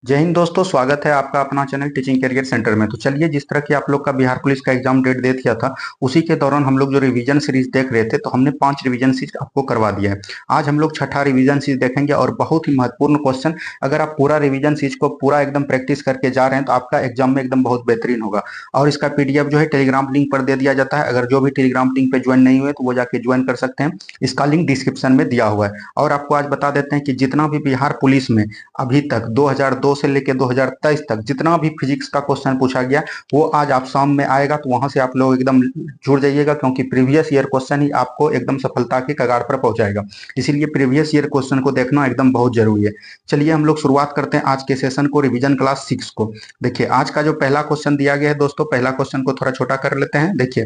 जय हिंद दोस्तों, स्वागत है आपका अपना चैनल टीचिंग कैरियर सेंटर में। तो चलिए, जिस तरह की आप लोग का बिहार पुलिस का एग्जाम डेट दे दिया था, उसी के दौरान हम लोग जो रिवीजन सीरीज देख रहे थे, तो हमने 5 रिवीजन सीरीज आपको करवा दिया है। आज हम लोग छठा रिवीजन सीरीज देखेंगे और बहुत ही महत्वपूर्ण क्वेश्चन। अगर आप पूरा रिवीजन सीरीज को पूरा एकदम प्रैक्टिस करके जा रहे हैं तो आपका एग्जाम में एकदम बहुत बेहतरीन होगा। और इसका पीडीएफ जो है टेलीग्राम लिंक पर दे दिया जाता है। अगर जो भी टेलीग्राम लिंक पे ज्वाइन नहीं हुए तो वो जाके ज्वाइन कर सकते हैं। इसका लिंक डिस्क्रिप्शन में दिया हुआ है। और आपको आज बता देते हैं कि जितना भी बिहार पुलिस में अभी तक 2002 से लेकर 2023 तक जितना भी फिजिक्स का क्वेश्चन पूछा गया, वो आज आप शाम में आएगा, तो वहां से आप लोग एकदम जुड़ जाइएगा, क्योंकि प्रीवियस ईयर क्वेश्चन ही आपको एकदम सफलता की कगार पर पहुंचाएगा। इसीलिए प्रीवियस ईयर क्वेश्चन को देखना एकदम बहुत जरूरी है। चलिए हम लोग शुरुआत करते हैं आज के सेशन को, रिवीजन क्लास 6 को। देखिए, आज का जो पहला क्वेश्चन दिया गया है दोस्तों, पहला क्वेश्चन को थोड़ा छोटा कर लेते हैं। देखिए,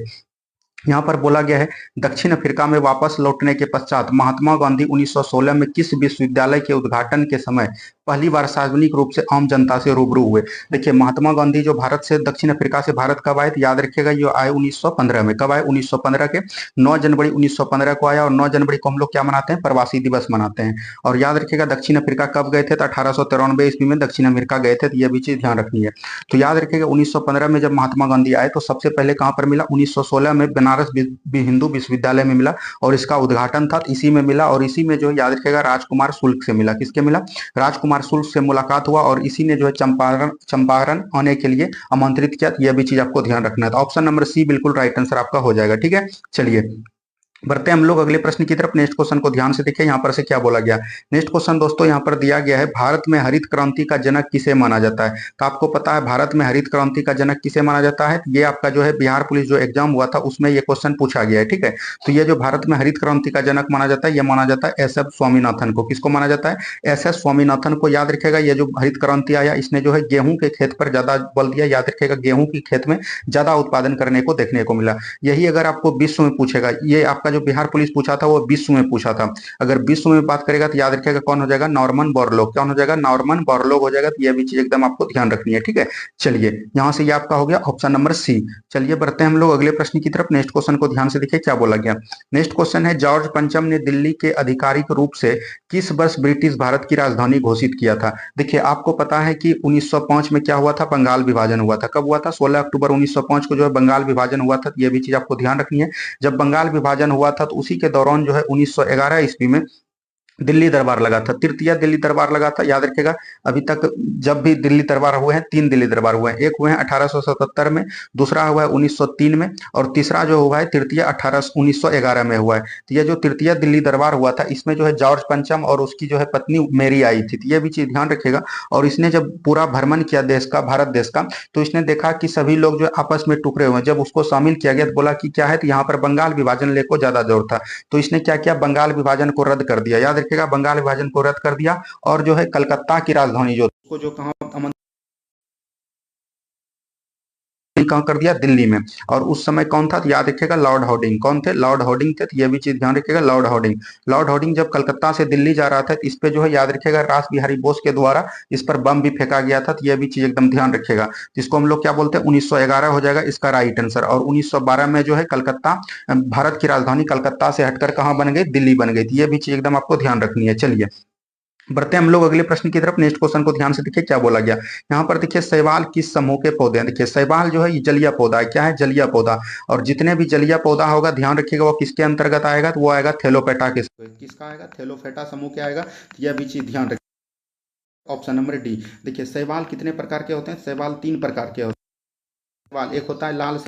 यहाँ पर बोला गया है, दक्षिण अफ्रीका में वापस लौटने के पश्चात महात्मा गांधी 1916 में किस विश्वविद्यालय के उद्घाटन के समय पहली बार सार्वजनिक रूप से आम जनता से रूबरू हुए? देखिए, महात्मा गांधी जो भारत से दक्षिण अफ्रीका से भारत कब आए, तो याद रखिएगा ये आए 1915 में। कब आए? 1915 के 9 जनवरी 1915 को आया। और 9 जनवरी को हम लोग क्या मनाते हैं? प्रवासी दिवस मनाते हैं। और याद रखिएगा, दक्षिण अफ्रीका कब गए थे? तो 1893 ईस्वी में दक्षिण अफ्रीका गए थे। तो यह भी चीज ध्यान रखनी है। तो याद रखिएगा, 1915 में जब महात्मा गांधी आए तो सबसे पहले कहां पर मिला? 1916 में बनारस हिंदू विश्वविद्यालय में मिला। और इसका उद्घाटन था इसी में मिला। और इसी में जो है याद रखिएगा, राजकुमार शुल्क से मिला। किसके मिला? राजकुमार शुल्क से मुलाकात हुआ। और इसी ने जो है चंपारण चंपारण आने के लिए आमंत्रित किया। यह भी चीज आपको ध्यान रखना है। तो ऑप्शन नंबर सी बिल्कुल राइट आंसर आपका हो जाएगा। ठीक है, चलिए बढ़ते हैं हम लोग अगले प्रश्न की तरफ। नेक्स्ट क्वेश्चन को ध्यान से देखिए, यहाँ पर से क्या बोला गया। नेक्स्ट क्वेश्चन दोस्तों यहाँ पर दिया गया है, भारत में हरित क्रांति का जनक किसे माना जाता है? तो आपको पता है भारत में हरित क्रांति का जनक किसे माना जाता है? ये आपका जो है बिहार पुलिस जो एग्जाम हुआ था उसमें ये क्वेश्चन पूछा गया है। ठीक है, तो ये जो भारत में हरित क्रांति का जनक माना जाता है, ये माना जाता है एस एस स्वामीनाथन को। किसको माना जाता है? एस एस स्वामीनाथन को। याद रखेगा, ये जो हरित क्रांति आया, इसने जो है गेहूं के खेत पर ज्यादा बल दिया। याद रखेगा, गेहूं की खेत में ज्यादा उत्पादन करने को देखने को मिला। यही अगर आपको विश्व में पूछेगा, ये आपका जो बिहार पुलिस पूछा था वो विश्व में पूछा था। अगर विश्व में बात करेगा तो याद रखिएगा कौन हो जाएगा? Norman Borlaug. कौन हो जाएगा? नॉर्मन बोरलॉग हो जाएगा। तो यह भी चीज एकदम आपको ध्यान रखनी है। ठीक है, चलिए यहां से ये आपका हो गया ऑप्शन नंबर सी। चलिए बढ़ते हैं हम लोग अगले प्रश्न की तरफ। नेक्स्ट क्वेश्चन को ध्यान से देखिए क्या बोला गया। नेक्स्ट क्वेश्चन है, जॉर्ज पंचम ने दिल्ली के आधिकारिक रूप से किस वर्ष ब्रिटिश भारत की राजधानी घोषित किया था? देखिए, आपको पता है कि 1905 में क्या हुआ था? बंगाल विभाजन हुआ था। कब हुआ था? 16 अक्टूबर 1905 को जो है बंगाल विभाजन हुआ था। यह भी चीज आपको ध्यान रखनी है। जब बंगाल विभाजन हुआ था तो उसी के दौरान जो है 1911 ईस्वी में दिल्ली दरबार लगा था। तृतीय दिल्ली दरबार लगा था। याद रखिएगा, अभी तक जब भी दिल्ली दरबार हुए हैं, 3 दिल्ली दरबार हुए हैं। एक हुए हैं 1877 में, दूसरा हुआ है 1903 में, और तीसरा जो हुआ है तृतीय 1911 में हुआ है। तो ये जो तृतीय दिल्ली दरबार हुआ था, इसमें जो है जॉर्ज पंचम और उसकी जो है पत्नी मेरी आई थी। तो ये भी चीज ध्यान रखिएगा। और इसने जब पूरा भ्रमण किया देश का, भारत देश का, तो इसने देखा कि सभी लोग जो आपस में टुकड़े हुए हैं। जब उसको शामिल किया गया तो बोला कि क्या है, तो यहाँ पर बंगाल विभाजन ले को ज्यादा जोर था। तो इसने क्या किया? बंगाल विभाजन को रद्द कर दिया। याद रखिएगा, बंगाल विभाजन को रद्द कर दिया। और जो है कलकत्ता की राजधानी जो उसको जो कहा कहाँ कर दिया? दिल्ली में। और उस समय कौन था? तो याद रखिएगा लॉर्ड हार्डिंग। कौन थे? लॉर्ड हार्डिंग थे। तो ये भी चीज ध्यान रखिएगा, लॉर्ड हार्डिंग। लॉर्ड हार्डिंग जब कलकत्ता से दिल्ली जा रहा था तो इस पे जो है याद रखिएगा रास बिहारी बोस के द्वारा इस पर बम भी फेंका गया था। तो यह भी चीज एकदम ध्यान रखिएगा। जिसको हम लोग क्या बोलते हैं? 1911 हो जाएगा इसका राइट आंसर। और 1912 में जो है कलकत्ता, भारत की राजधानी कलकत्ता से हटकर कहाँ बन गई? दिल्ली बन गई। तो ये भी चीज एकदम आपको ध्यान रखनी है। चलिए बढ़ते हैं हम लोग अगले प्रश्न की तरफ। नेक्स्ट क्वेश्चन को ध्यान से देखिए क्या बोला गया। यहाँ पर देखिए, शैवाल किस समूह के पौधे हैं? देखिए, शैवाल जो है ये जलीय पौधा है। क्या है? जलीय पौधा। और जितने भी जलीय पौधा होगा ध्यान रखिएगा वो किसके अंतर्गत आएगा? तो वो आएगा थैलोपेटा के। किसका आएगा? थैलोपेटा समूह के आएगा। तो यह भी चीज ध्यान रखिए, ऑप्शन नंबर डी। देखिए, शैवाल कितने प्रकार के होते हैं? शैवाल 3 प्रकार के होते हैं। शैवाल एक होता है लाल,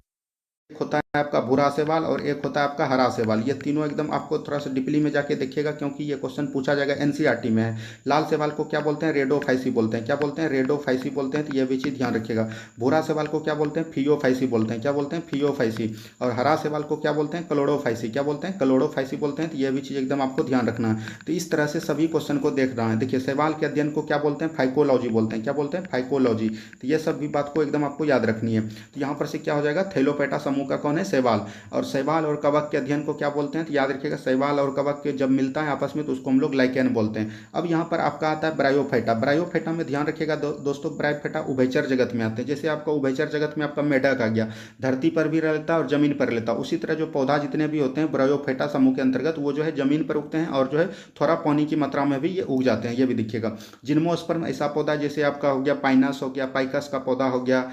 एक होता है आपका भूरा सेवाल, और एक होता है आपका हरा सेवाल। ये तीनों एकदम आपको थोड़ा सा डिपली में जाके देखिएगा, क्योंकि ये क्वेश्चन पूछा जाएगा, एनसीईआरटी में है। लाल सेवाल को क्या बोलते हैं? रेडोफाइसी बोलते हैं। क्या बोलते हैं? रेडोफाइसी बोलते हैं। तो ये भी चीज ध्यान रखिएगा। भूरा सेवाल को क्या बोलते हैं? फियोफाइसी बोलते हैं। क्या बोलते हैं? फियोफाइसी। और हरा सेवाल को क्या बोलते हैं? क्लोरोफाइसी। क्या बोलते हैं? क्लोरोफाइसी बोलते हैं। तो ये भी चीज एकदम आपको ध्यान रखना है। तो इस तरह से सभी क्वेश्चन को देख रहा है। देखिए, सेवाल के अध्ययन को क्या बोलते हैं? फाइकोलॉजी बोलते हैं। क्या बोलते हैं? फाइकोलॉजी। तो ये सब भी बात को एकदम आपको याद रखनी है। तो यहाँ पर से क्या हो जाएगा? थैलोपेटा समूह समूह का कौन है, शैवाल। और शैवाल और कवक के अध्ययन को क्या बोलते हैं, तो याद रखिएगा शैवाल और कवक के जब मिलता है आपस में तो उसको हम लोग लाइकेन बोलते हैं। अब यहाँ पर आपका आता है ब्रायोफाइटा। ब्रायोफाइटा में ध्यान रखिएगा दोस्तों, ब्रायोफाइटा उभयचर जगत में आते हैं। जैसे आपका उभयचर जगत में आपका मेढक आ गया, धरती पर भी रहता है और जमीन पर रहता है, उसी तरह जो पौधा जितने भी होते हैं ब्रायोफाइटा समूह के अंतर्गत वो जो है जमीन पर उगते हैं और जो है थोड़ा पानी की मात्रा में भी ये उग जाते हैं, ये भी दिखिएगा। जिम्नोस्पर्म ऐसा पौधा जैसे आपका हो गया पाइनस हो गया, पाइकस का पौधा हो गया,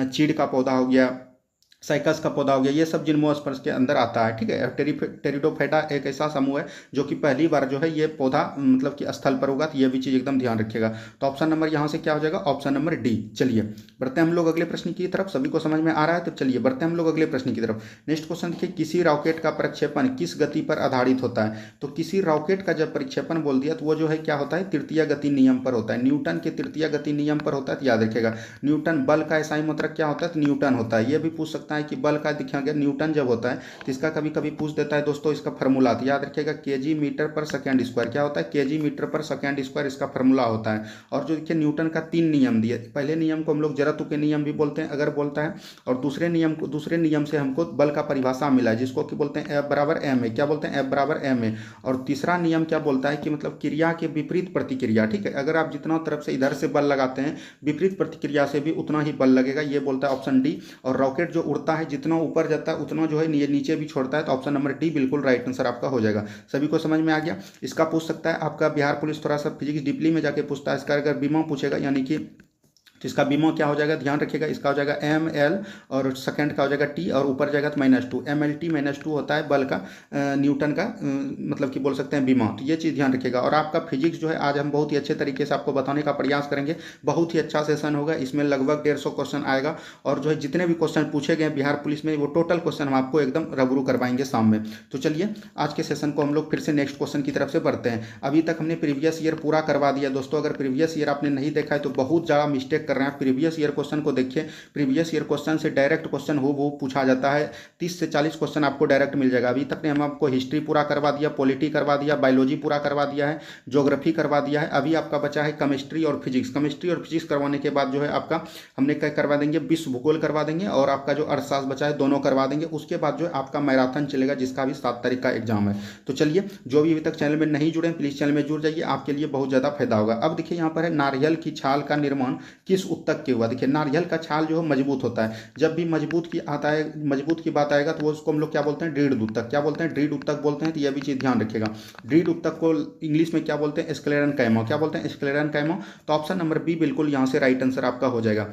चीड़ का पौधा हो गया, साइकस का पौधा हो गया, ये सब जिम्नोस्पर्म के अंदर आता है, ठीक है। टेरिडोफाइटा एक ऐसा समूह है जो कि पहली बार जो है ये पौधा मतलब कि स्थल पर होगा, तो ये भी चीज़ एकदम ध्यान रखिएगा। तो ऑप्शन नंबर यहाँ से क्या हो जाएगा, ऑप्शन नंबर डी। चलिए बढ़ते हैं हम लोग अगले प्रश्न की तरफ। सभी को समझ में आ रहा है, तो चलिए बढ़ते हैं हम लोग अगले प्रश्न की तरफ। नेक्स्ट क्वेश्चन देखिए, किसी रॉकेट का प्रक्षेपण किस गति पर आधारित होता है। तो किसी रॉकेट का जब प्रक्षेपण बोल दिया तो वो जो है क्या होता है, तृतीय गति नियम पर होता है, न्यूटन के तृतीय गति नियम पर होता है। तो याद रखिएगा न्यूटन बल का ऐसा ही मतलब क्या होता है, तो न्यूटन होता है। ये भी पूछ सकता है कि बल का दिखाया न्यूटन जब होता है तो इसका कभी कभी पूछ देता है दोस्तों इसका फॉर्मूला। तो याद रखिएगा केजी मीटर पर सेकंड स्क्वायर, क्या होता है, केजी मीटर पर सेकंड स्क्वायर इसका फॉर्मूला होता है। और जो देखिए न्यूटन का 3 नियम दिए, पहले नियम को हम लोग जड़त्व के नियम भी बोलते हैं अगर बोलता है, और दूसरे नियम से हमको बल का परिभाषा मिला है जिसको कि बोलते हैं F बराबर m है, क्या बोलते हैं, F बराबर m है। और तीसरा नियम क्या बोलता है कि मतलब क्रिया के विपरीत प्रतिक्रिया, ठीक है, अगर आप जितना तरफ से इधर से बल लगाते हैं विपरीत प्रतिक्रिया से भी उतना ही बल लगेगा, ये बोलता है ऑप्शन डी। और रॉकेट जो उड़ता है जितना ऊपर जाता है उतना जो है नीचे भी छोड़ता है, तो ऑप्शन नंबर डी बिल्कुल राइट आंसर आपका हो जाएगा। सभी को समझ में आ गया। इसका पूछ सकता है आपका बिहार पुलिस, थोड़ा सा फिजिक्स डीपली में जाके पूछता है इसका, अगर बीमा पूछेगा यानी कि तो इसका बीमा क्या हो जाएगा, ध्यान रखिएगा, इसका हो जाएगा एम एल और सेकंड का हो जाएगा टी और ऊपर जाएगा तो -2, MLT -2 होता है बल का न्यूटन का मतलब कि बोल सकते हैं बीमा। तो ये चीज़ ध्यान रखिएगा। और आपका फिजिक्स जो है आज हम बहुत ही अच्छे तरीके से आपको बताने का प्रयास करेंगे, बहुत ही अच्छा सेशन होगा, इसमें लगभग 150 क्वेश्चन आएगा। और जो है जितने भी क्वेश्चन पूछे गए बिहार पुलिस में वो टोटल क्वेश्चन हम आपको एकदम रूबरू करवाएंगे शाम में। तो चलिए आज के सेशन को हम लोग फिर से नेक्स्ट क्वेश्चन की तरफ से बढ़ते हैं। अभी तक हमने प्रीवियस ईयर पूरा करवा दिया दोस्तों, अगर प्रीवियस ईयर आपने नहीं देखा है तो बहुत ज़्यादा मिस्टेक कर रहे हैं। प्रीवियस ईयर क्वेश्चन को देखिए, प्रीवियस ईयर क्वेश्चन से डायरेक्ट क्वेश्चन वो पूछा जाता है, 30 से 40 क्वेश्चन आपको डायरेक्ट मिल जाएगा। अभी तक ने हम आपको हिस्ट्री पूरा करवा दिया, पॉलिटी करवा दिया, बायोलॉजी पूरा करवा दिया है, ज्योग्राफी करवा दिया है, अभी आपका बचा है केमिस्ट्री और फिजिक्स। केमिस्ट्री और फिजिक्स करवाने के बाद जो है आपका हमने क्या करवा देंगे, विश्व भूगोल करवा देंगे और आपका जो अर्थशास्त्र बचा है दोनों करवा देंगे। उसके बाद जो है आपका मैराथन चलेगा जिसका भी 7 तारीख का एग्जाम है। तो चलिए जो भी अभी तक चैनल में नहीं जुड़े प्लीज चैनल में जुड़ जाइए, आपके लिए बहुत ज़्यादा फायदा होगा। अब देखिए यहाँ पर है नारियल की छाल का निर्माण किस उत्तक के हुआ। देखिए नारियल का छाल जो है मजबूत होता है, जब भी मजबूत की बात आएगा तो वो उसको हम लोग क्या बोलते हैं, दृढ़ उत्तक, क्या बोलते हैं, दृढ़ उत्तक बोलते हैं। तो यह भी चीज़ ध्यान रखिएगा, दृढ़ उत्तक को इंग्लिश में क्या बोलते हैं, स्क्लेरेनकाइमा, क्या बोलते हैं, स्क्लेरेनकाइमा। तो ऑप्शन नंबर बी बिल्कुल यहाँ से राइट आंसर आपका हो जाएगा।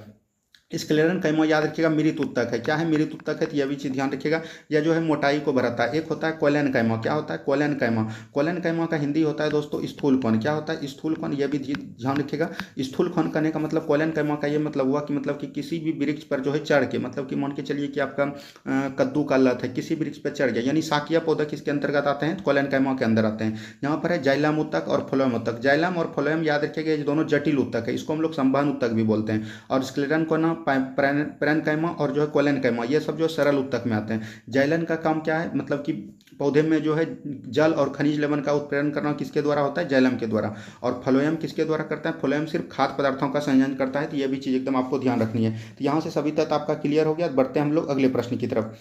स्क्लेरेनकाइमा याद रखिएगा मृत उत्तक है, क्या है, मृत उत्तक है, तो यह भी चीज़ ध्यान रखिएगा। यह जो है मोटाई को बढ़ाता है। एक होता है कोलेनकाइमा, क्या होता है, कोलेनकाइमा। कोलेनकाइमा का हिंदी होता है दोस्तों स्थूल कण, क्या होता है, स्थूल कण, यह भी ध्यान रखिएगा। स्थूल कण करने का मतलब कोलेनकाइमा का ये मतलब हुआ कि मतलब कि किसी भी वृक्ष पर जो है चढ़ के, मतलब कि मान के चलिए कि आपका कद्दू का लत है, किसी वृक्ष पर चढ़ गया, यानी शाकीय पौधा किसके अंतर्गत आते हैं, कोलेनकाइमा के अंदर आते हैं। यहाँ पर है जाइलम उत्तक और फ्लोएम उत्तक। जाइलम और फ्लोएम याद रखिएगा ये दोनों जटिल उत्तक है, इसको हम लोग संवहन उत्तक भी बोलते हैं। और स्क्लेरेनकाइमा पैरेन्काइमा और जो है कोलेनकाइमा ये सब जो सरल उत्तक में आते हैं। जाइलन का काम क्या है, मतलब कि पौधे में जो है जल और खनिज लवण का उत्प्रेरण करना किसके द्वारा होता है, जाइलम के द्वारा। और फ्लोएम किसके द्वारा करता है, फ्लोएम सिर्फ खाद्य पदार्थों का संयोजन करता है। तो ये भी चीज़ एकदम आपको ध्यान रखनी है। तो यहाँ से सभी तक आपका क्लियर हो गया। बढ़ते हैं हम लोग अगले प्रश्न की तरफ।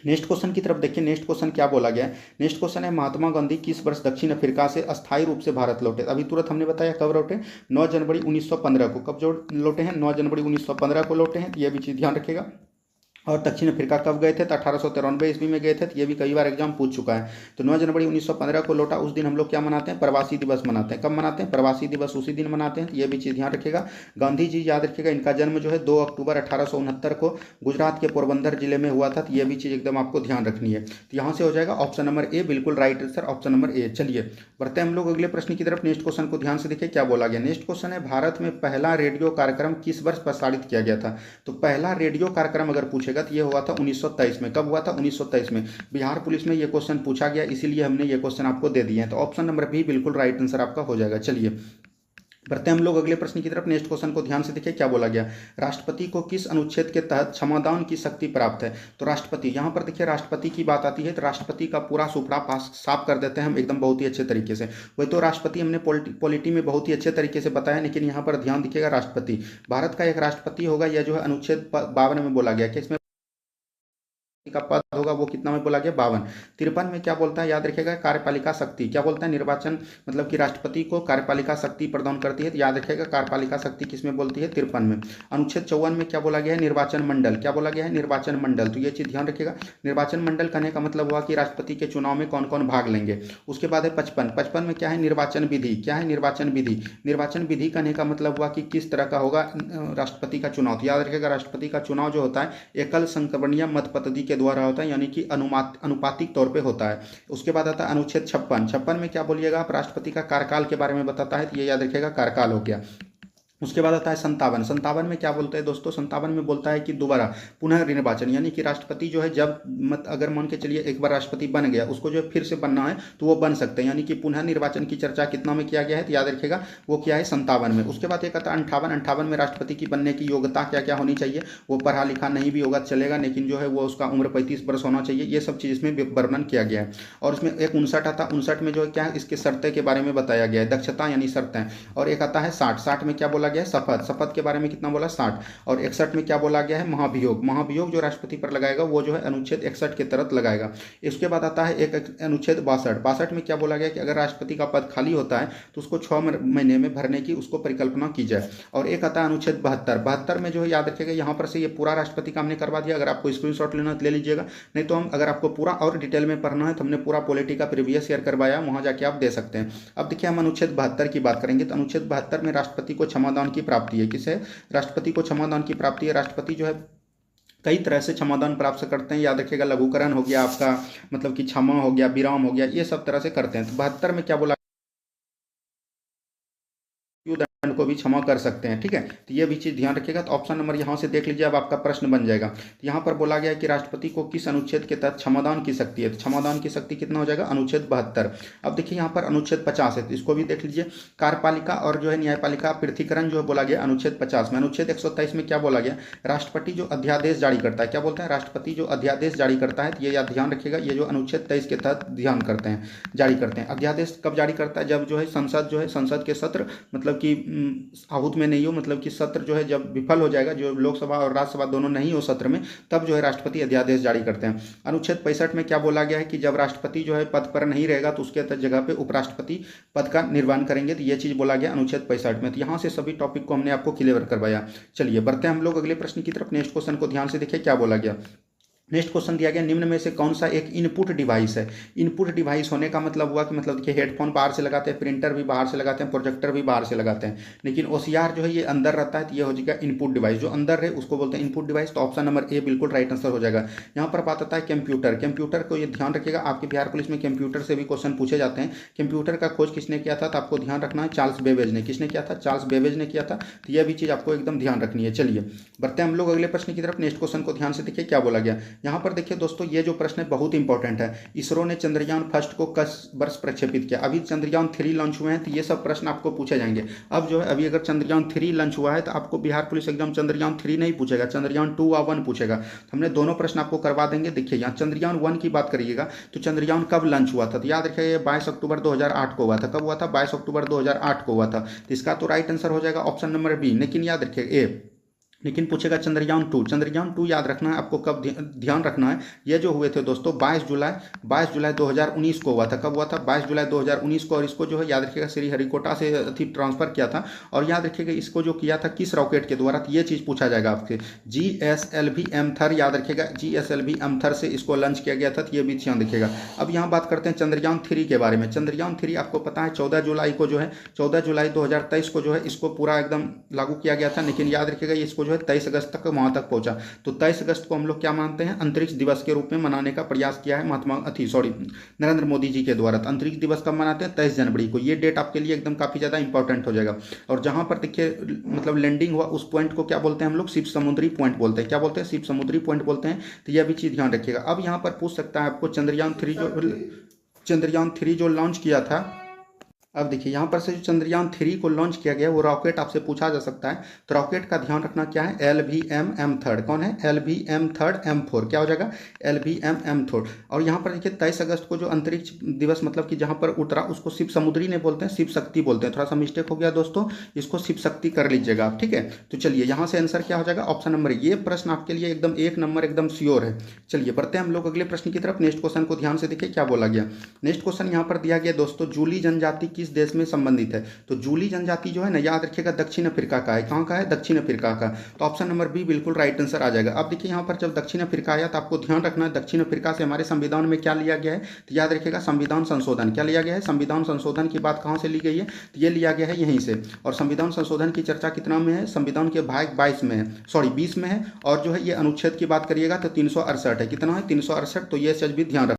नेक्स्ट क्वेश्चन की तरफ देखिए, नेक्स्ट क्वेश्चन क्या बोला गया है। नेक्स्ट क्वेश्चन है महात्मा गांधी किस वर्ष दक्षिण अफ्रीका से अस्थायी रूप से भारत लौटे। अभी तुरंत हमने बताया कब लौटे, 9 जनवरी 1915 को। कब जो लौटे हैं, 9 जनवरी 1915 को लौटे हैं। ये भी चीज़ ध्यान रखिएगा। और दक्षिण अफ्रीका कब गए थे, तो 1893 ईस्वी में गए थे। तो ये भी कई बार एग्जाम पूछ चुका है। तो 9 जनवरी 1915 को लौटा। उस दिन हम लोग क्या मनाते हैं, प्रवासी दिवस मनाते हैं। कब मनाते हैं, प्रवासी दिवस उसी दिन मनाते हैं। तो ये भी चीज़ ध्यान रखिएगा। गांधी जी याद रखिएगा इनका जन्म जो है 2 अक्टूबर 1869 को गुजरात के पोरबंदर जिले में हुआ था। तो ये भी चीज़ एकदम आपको ध्यान रखनी है। तो यहाँ से हो जाएगा ऑप्शन नंबर ए बिल्कुल right answer, option number A. चलिए बढ़ते हैं हम लोग अगले प्रश्न की तरफ। नेक्स्ट क्वेश्चन को ध्यान से देखिए क्या बोला गया। नेक्स्ट क्वेश्चन है भारत में पहला रेडियो कार्यक्रम किस वर्ष प्रसारित किया गया था। तो पहला रेडियो कार्यक्रम अगर पूछेगा तो ये हुआ था 1923 में। कब हुआ था, 1923 में। बिहार पुलिस में ये क्वेश्चन पूछा गया, इसीलिए हमने ये क्वेश्चन आपको दे दिए हैं। तो ऑप्शन नंबर बी बिल्कुल राइट आंसर आपका हो जाएगा। चलिए बढ़ते हैं हम लोग अगले प्रश्न की तरफ। नेक्स्ट क्वेश्चन को ध्यान से देखिए क्या बोला गया। राष्ट्रपति को किस अनुच्छेद के तहत क्षमादान की शक्ति प्राप्त है। तो राष्ट्रपति, यहाँ पर देखिए राष्ट्रपति की बात आती है तो राष्ट्रपति का पूरा सुपड़ा पास साफ कर देते हैं हम एकदम बहुत ही अच्छे तरीके से। वही तो राष्ट्रपति हमने पॉलिटी में बहुत ही अच्छे तरीके से बताया, लेकिन यहाँ पर ध्यान दिखेगा राष्ट्रपति, भारत का एक राष्ट्रपति होगा। यह जो है अनुच्छेद 52 में बोला गया कि इसमें का पद होगा वो कितना में बोला गया 52। 53 में क्या बोलता है याद रखिएगा, कार्यपालिका शक्ति क्या बोलता है, निर्वाचन मतलब कि राष्ट्रपति को कार्यपालिका शक्ति प्रदान करती है, तो याद रखिएगा कार्यपालिका शक्ति किसमें बोलती है, 53 में। अनुच्छेद 54 में क्या बोला गया है, निर्वाचन मंडल क्या बोला गया है, निर्वाचन मंडल, तो ये चीज ध्यान रखिएगा। निर्वाचन मंडल कहने का मतलब हुआ कि राष्ट्रपति के चुनाव में कौन कौन भाग लेंगे। उसके बाद है 55 में क्या है, निर्वाचन विधि क्या है, निर्वाचन विधि। निर्वाचन विधि कहने का मतलब हुआ कि किस तरह का होगा राष्ट्रपति का चुनाव, तो याद रखिएगा राष्ट्रपति का चुनाव जो होता है एकल संक्रमणीय मत पद्धति के द्वारा होता है, यानी कि अनुपातिक तौर पे होता है। उसके बाद आता है अनुच्छेद 56 में क्या बोलिएगा आप, राष्ट्रपति का कार्यकाल के बारे में बताता है, तो ये याद रखिएगा कार्यकाल हो गया। उसके बाद आता है 57 में क्या बोलते हैं दोस्तों, 57 में बोलता है कि दोबारा पुनः निर्वाचन, यानी कि राष्ट्रपति जो है जब अगर मान के चलिए एक बार राष्ट्रपति बन गया उसको जो फिर से बनना है तो वो बन सकते हैं, यानी कि पुनः निर्वाचन की चर्चा कितना में किया गया है, तो याद रखिएगा वो क्या है 57 में। उसके बाद एक आता है 58 में राष्ट्रपति की बनने की योग्यता क्या क्या होनी चाहिए, वो पढ़ा लिखा नहीं भी होगा चलेगा, लेकिन जो है वो उसका उम्र 35 वर्ष होना चाहिए, ये सब चीज़ इसमें वर्णन किया गया है। और इसमें एक 59 आता है, 59 में जो है क्या है इसके शर्तें के बारे में बताया गया है, दक्षता यानी शर्तें। और एक आता है 60 में क्या बोला गया है, शपथ, शपथ के बारे में कितना बोला 60। और 61 में क्या बोला गया है, महाभियोग, महाभियोग जो राष्ट्रपति पर लगाएगा वो जो है अनुच्छेद 61 के तहत लगाएगा। इसके बाद आता है एक अनुच्छेद 62 में क्या बोला गया कि अगर राष्ट्रपति का पद खाली होता है तो उसको 6 महीने में भरने की उसको परिकल्पना की जाए। और एक आता है अनुच्छेद 72 में जो है याद रखिएगा यहाँ पर से ये पूरा राष्ट्रपति का हमने करवा दिया, अगर आपको स्क्रीनशॉट लेना तो ले लीजिएगा, नहीं तो हम अगर आपको पूरा और डिटेल में पढ़ना है तो हमने पूरा पॉलिटी का प्रीवियस ईयर करवाया, वहां जाके आप दे सकते हैं। अब देखिए हम अनुच्छेद 72 की बात करेंगे, तो अनुच्छेद 72 में राष्ट्रपति को क्षमादान की प्राप्ति है, किसे, राष्ट्रपति को क्षमादान की प्राप्ति है। राष्ट्रपति जो है कई तरह से क्षमादान प्राप्त करते हैं, याद रखिएगा लघुकरण हो गया आपका, मतलब कि क्षमा हो गया, विराम हो गया, ये सब तरह से करते हैं। तो 72 में क्या बोला, दंड को भी क्षमा कर सकते हैं, ठीक है, तो ये भी चीज ध्यान रखिएगा। तो ऑप्शन नंबर यहां से देख लीजिए, अब आपका प्रश्न बन जाएगा। तो यहां पर बोला गया है कि राष्ट्रपति को किस अनुच्छेद के तहत क्षमादान की शक्ति है, तो क्षमादान की शक्ति कितना हो जाएगा, अनुच्छेद 72। अब देखिए यहाँ पर अनुच्छेद 50 है, तो इसको भी देख लीजिए। कार्यपालिका और जो है न्यायपालिका पृथकीकरण जो बोला गया अनुच्छेद 50 में। अनुच्छेद 127 में क्या बोला गया, राष्ट्रपति जो अध्यादेश जारी करता है, क्या बोलता है, राष्ट्रपति जो अध्यादेश जारी करता है, ये याद ध्यान रखिएगा, ये जो अनुच्छेद 23 के तहत ध्यान करते हैं, जारी करते हैं। अध्यादेश कब जारी करता है, जब जो है संसद के सत्र मतलब कि आहूत में नहीं हो, मतलब कि सत्र जो है जब विफल हो जाएगा, जो लोकसभा और राज्यसभा दोनों नहीं हो सत्र में, तब जो है राष्ट्रपति अध्यादेश जारी करते हैं। अनुच्छेद 65 में क्या बोला गया है कि जब राष्ट्रपति जो है पद पर नहीं रहेगा तो उसके जगह पे उपराष्ट्रपति पद का निर्वहन करेंगे, तो ये चीज बोला गया अनुच्छेद 65 में। तो यहाँ से सभी टॉपिक को हमने आपको क्लियर करवाया। चलिए बढ़ते हैं हम लोग अगले प्रश्न की तरफ। नेक्स्ट क्वेश्चन को ध्यान से देखिए क्या बोला गया। नेक्स्ट क्वेश्चन दिया गया, निम्न में से कौन सा एक इनपुट डिवाइस है। इनपुट डिवाइस होने का मतलब हुआ कि मतलब देखिए हेडफोन बाहर से लगाते हैं, प्रिंटर भी बाहर से लगाते हैं, प्रोजेक्टर भी बाहर से लगाते हैं, लेकिन ओसीआर जो है ये अंदर रहता है, तो ये हो जाएगा इनपुट डिवाइस, जो अंदर है उसको बोलते हैं इनपुट डिवाइस। तो ऑप्शन नंबर ए बिल्कुल राइट आंसर हो जाएगा। यहाँ पर बात आता है कंप्यूटर। कंप्यूटर को ये ध्यान रखिएगा, आपके बिहार पुलिस में कंप्यूटर से भी क्वेश्चन पूछे जाते हैं। कंप्यूटर का खोज किसने किया था, तो आपको ध्यान रखना है चार्ल्स बेबेज ने। किसने किया था, चार्ल्स बेबेज ने किया था, तो यह भी चीज आपको एकदम ध्यान रखनी है। चलिए बढ़ते हैं हम लोग अगले प्रश्न की तरफ। नेक्स्ट क्वेश्चन को ध्यान से देखिए क्या बोला गया। यहाँ पर देखिए दोस्तों ये जो प्रश्न है बहुत इंपॉर्टेंट है। इसरो ने चंद्रयान फर्स्ट को किस वर्ष प्रक्षेपित किया, अभी चंद्रयान 3 लॉन्च हुए हैं, तो ये सब प्रश्न आपको पूछे जाएंगे। अब जो है अभी अगर चंद्रयान 3 लॉन्च हुआ है तो आपको बिहार पुलिस एग्जाम चंद्रयान 3 नहीं पूछेगा, चंद्रयान 2 और 1 पूछेगा। तो हमने दोनों प्रश्न आपको करवा देंगे। देखिए यहाँ चंद्रयान 1 की बात करिएगा तो चंद्रयान कब लॉन्च हुआ था, तो याद रखिए 22 अक्टूबर 2008 को हुआ था। कब हुआ था, 22 अक्टूबर 2008 को हुआ था। तो इसका तो राइट आंसर हो जाएगा ऑप्शन नंबर बी। लेकिन याद रखिए ए, लेकिन पूछेगा चंद्रयान 2। चंद्रयान 2 याद रखना है आपको, कब ध्यान रखना है, ये जो हुए थे दोस्तों 22 जुलाई 2019 को हुआ था। कब हुआ था, 22 जुलाई 2019 को। और इसको जो है याद रखिएगा श्रीहरिकोटा से ट्रांसफर किया था। और याद रखिएगा इसको जो किया था किस रॉकेट के द्वारा, तो ये चीज पूछा जाएगा आपसे। GSLV एमथर, याद रखिएगा GSLV एमथर से इसको लॉन्च किया गया था, तो ये भी ध्यान रखिएगा। अब यहाँ बात करते हैं चंद्रयान 3 के बारे में। चंद्रयान 3 आपको पता है 14 जुलाई को जो है 14 जुलाई 2023 को जो है इसको पूरा एकदम लागू किया गया था। लेकिन याद रखिएगा इसको 23 अगस्त तक वहां तक पहुंचा। तो 23 अगस्त को हम लोग क्या मानते हैं, अंतरिक्ष दिवस के रूप में मनाने का प्रयास किया है नरेंद्र मोदी जी के द्वारा। तो अंतरिक्ष दिवस कब मनाते हैं, 23 जनवरी को। ये डेट आपके लिए एकदम काफी ज्यादा इंपॉर्टेंट हो जाएगा। और जहां पर देखिए मतलब लैंडिंग हुआ उस पॉइंट को क्या बोलते हैं हम लोग, शिव समुद्री पॉइंट बोलते हैं। क्या बोलते हैं, शिव समुद्री पॉइंट बोलते हैं। तो यह भी चीज ध्यान रखिएगा। अब यहाँ पर पूछ सकता है आपको चंद्रयान 3 जो लॉन्च किया था, अब देखिए यहाँ पर से जो चंद्रयान 3 को लॉन्च किया गया वो रॉकेट आपसे पूछा जा सकता है। तो रॉकेट का ध्यान रखना क्या है, LVM-M3। कौन है, LVM-3 M4। क्या हो जाएगा, LVM-M4। और यहाँ पर देखिए 23 अगस्त को जो अंतरिक्ष दिवस मतलब कि जहाँ पर उतरा उसको शिव समुद्री नहीं बोलते हैं, शिव शक्ति बोलते हैं। थोड़ा सा मिस्टेक हो गया दोस्तों, इसको शिव शक्ति कर लीजिएगा आप, ठीक है। तो चलिए यहाँ से आंसर क्या हो जाएगा, ऑप्शन नंबर, ये प्रश्न आपके लिए एकदम 1 नंबर एकदम श्योर है। चलिए बढ़ते हैं हम लोग अगले प्रश्न की तरफ। नेक्स्ट क्वेश्चन को ध्यान से देखिए क्या बोला गया। नेक्स्ट क्वेश्चन यहाँ पर दिया गया दोस्तों, जूली जनजाति किस देश में संबंधित है। तो जूली जनजाति जो है ना, याद रखिएगा दक्षिण अफ्रीका का है। कहाँ का है, दक्षिण अफ्रीका का। तो ऑप्शन नंबर बी बिल्कुल राइट आंसर आ जाएगा। अब देखिए यहाँ पर जब दक्षिण अफ्रीका आया तो आपको ध्यान रखना है दक्षिण अफ्रीका से हमारे संविधान में क्या लिया गया है। तो याद रखिएगा संविधान संशोधन। क्या लिया गया है, संविधान संशोधन की बात कहाँ से ली गई है, तो ये लिया गया है यहीं से। और संविधान संशोधन की चर्चा कितना में है, संविधान के भाग 22 में है, सॉरी 20 में है। और जो है ये अनुच्छेद की बात करिएगा तो 368 है। कितना है, 368। तो ये चीज भी ध्यान रख